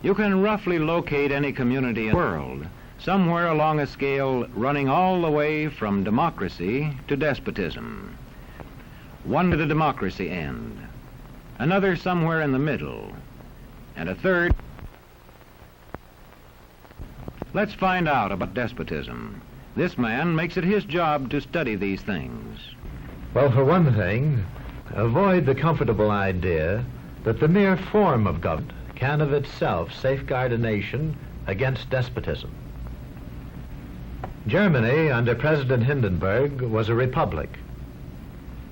You can roughly locate any community in the world, somewhere along a scale running all the way from democracy to despotism. One to the democracy end, another somewhere in the middle, and a third. Let's find out about despotism. This man makes it his job to study these things. Well, for one thing, avoid the comfortable idea that the mere form of government can of itself safeguard a nation against despotism. Germany, under President Hindenburg, was a republic.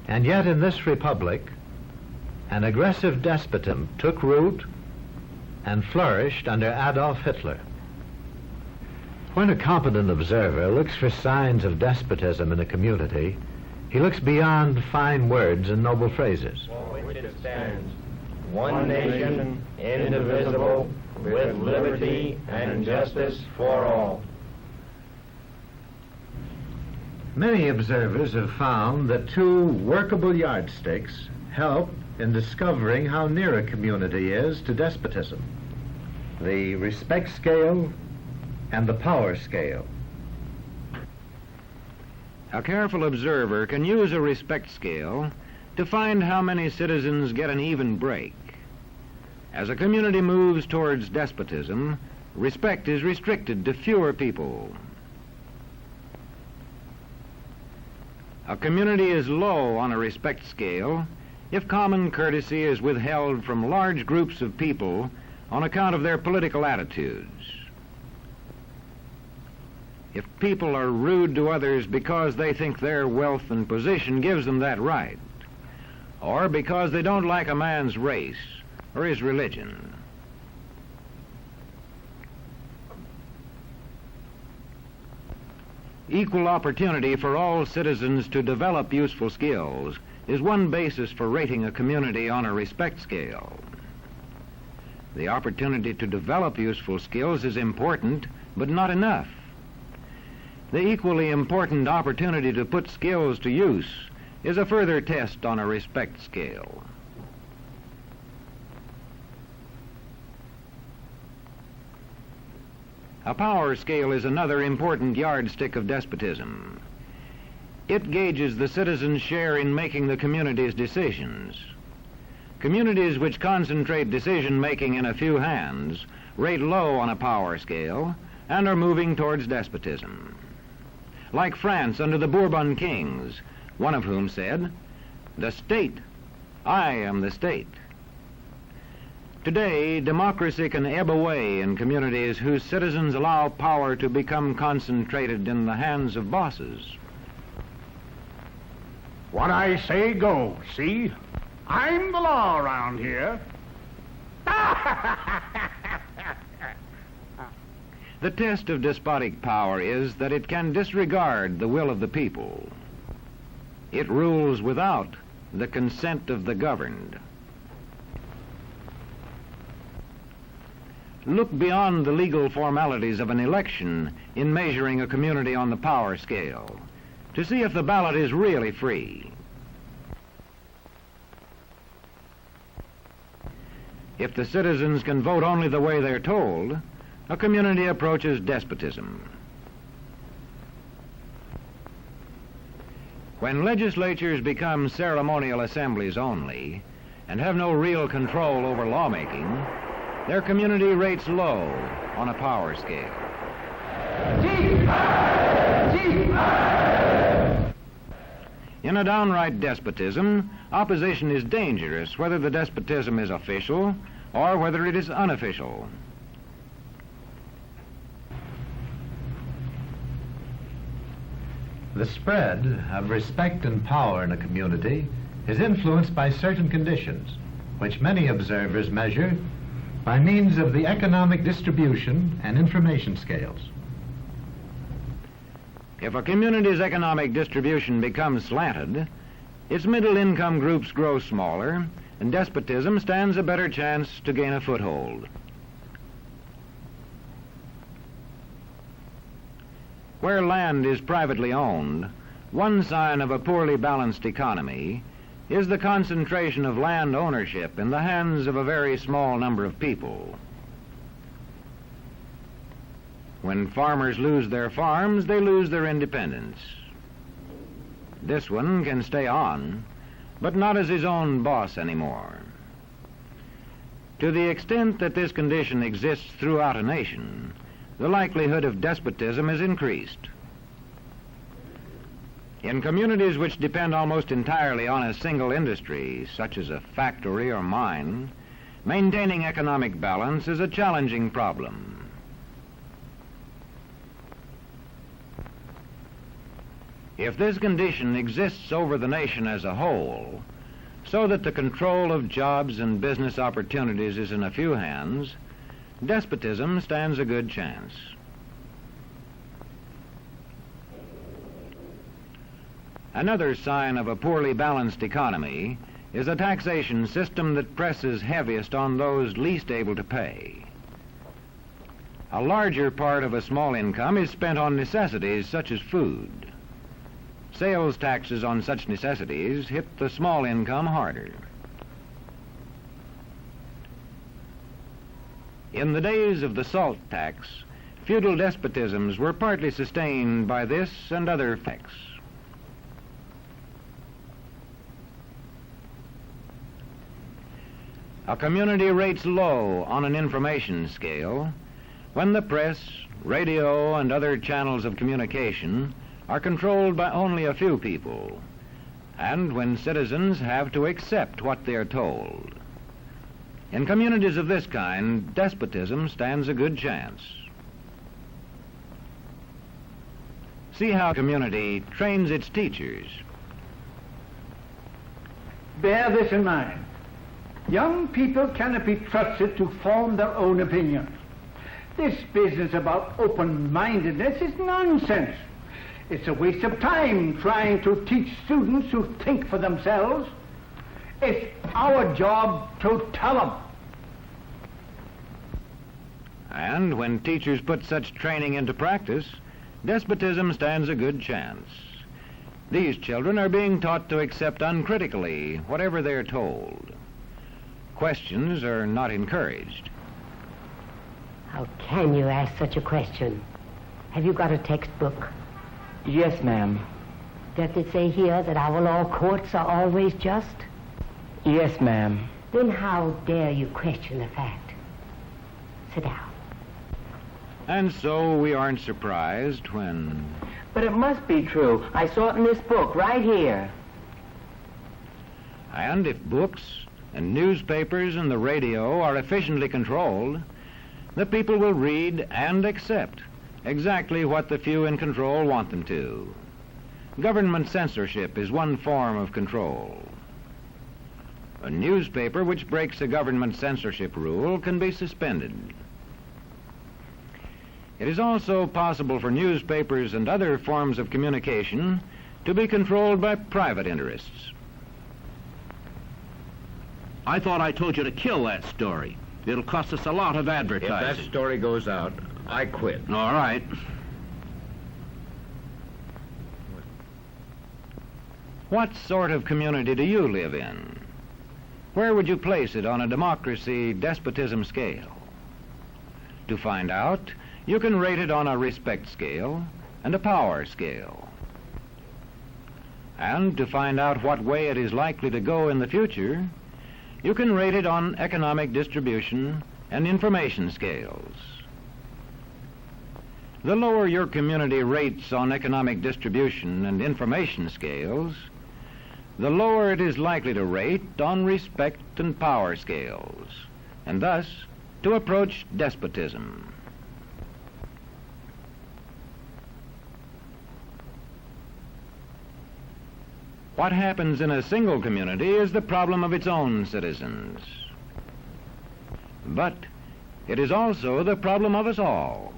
And yet in this republic, an aggressive despotism took root and flourished under Adolf Hitler. When a competent observer looks for signs of despotism in a community, he looks beyond fine words and noble phrases. For which it stands, one nation, indivisible, with liberty and justice for all. Many observers have found that two workable yardsticks help in discovering how near a community is to despotism: the respect scale and the power scale. A careful observer can use a respect scale to find how many citizens get an even break. As a community moves towards despotism, respect is restricted to fewer people. A community is low on a respect scale if common courtesy is withheld from large groups of people on account of their political attitudes. If people are rude to others because they think their wealth and position gives them that right, or because they don't like a man's race or his religion. Equal opportunity for all citizens to develop useful skills is one basis for rating a community on a respect scale. The opportunity to develop useful skills is important, but not enough. The equally important opportunity to put skills to use is a further test on a respect scale. A power scale is another important yardstick of despotism. It gauges the citizens' share in making the community's decisions. Communities which concentrate decision-making in a few hands rate low on a power scale and are moving towards despotism. Like France under the Bourbon kings, one of whom said, "The state, I am the state." Today, democracy can ebb away in communities whose citizens allow power to become concentrated in the hands of bosses. What I say goes, see? I'm the law around here. The test of despotic power is that it can disregard the will of the people. It rules without the consent of the governed. Look beyond the legal formalities of an election in measuring a community on the power scale to see if the ballot is really free. If the citizens can vote only the way they're told, a community approaches despotism. When legislatures become ceremonial assemblies only and have no real control over lawmaking, their community rates low on a power scale. In a downright despotism, opposition is dangerous, whether the despotism is official or whether it is unofficial. The spread of respect and power in a community is influenced by certain conditions, which many observers measure by means of the economic distribution and information scales. If a community's economic distribution becomes slanted, its middle-income groups grow smaller, and despotism stands a better chance to gain a foothold. Where land is privately owned, one sign of a poorly balanced economy is the concentration of land ownership in the hands of a very small number of people. When farmers lose their farms, they lose their independence. This one can stay on, but not as his own boss anymore. To the extent that this condition exists throughout a nation, the likelihood of despotism is increased. In communities which depend almost entirely on a single industry, such as a factory or mine, maintaining economic balance is a challenging problem. If this condition exists over the nation as a whole, so that the control of jobs and business opportunities is in a few hands, despotism stands a good chance. Another sign of a poorly balanced economy is a taxation system that presses heaviest on those least able to pay. A larger part of a small income is spent on necessities such as food. Sales taxes on such necessities hit the small income harder. In the days of the salt tax, feudal despotisms were partly sustained by this and other effects. A community rates low on an information scale when the press, radio, and other channels of communication are controlled by only a few people, and when citizens have to accept what they are told. In communities of this kind, despotism stands a good chance. See how a community trains its teachers. Bear this in mind. Young people cannot be trusted to form their own opinions. This business about open-mindedness is nonsense. It's a waste of time trying to teach students to think for themselves. It's our job to tell them. And when teachers put such training into practice, despotism stands a good chance. These children are being taught to accept uncritically whatever they're told. Questions are not encouraged. How can you ask such a question? Have you got a textbook? Yes, ma'am. Does it say here that our law courts are always just? Yes, ma'am. Then how dare you question the fact? Sit down. And so we aren't surprised when... But it must be true. I saw it in this book right here. And if books and newspapers and the radio are efficiently controlled, the people will read and accept exactly what the few in control want them to. Government censorship is one form of control. A newspaper which breaks a government censorship rule can be suspended. It is also possible for newspapers and other forms of communication to be controlled by private interests. I thought I told you to kill that story. It'll cost us a lot of advertising. If that story goes out, I quit. All right. What sort of community do you live in? Where would you place it on a democracy-despotism scale? To find out, you can rate it on a respect scale and a power scale. And to find out what way it is likely to go in the future, you can rate it on economic distribution and information scales. The lower your community rates on economic distribution and information scales, the lower it is likely to rate on respect and power scales, and thus to approach despotism. What happens in a single community is the problem of its own citizens. But it is also the problem of us all,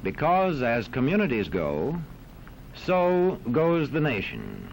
because as communities go, so goes the nation.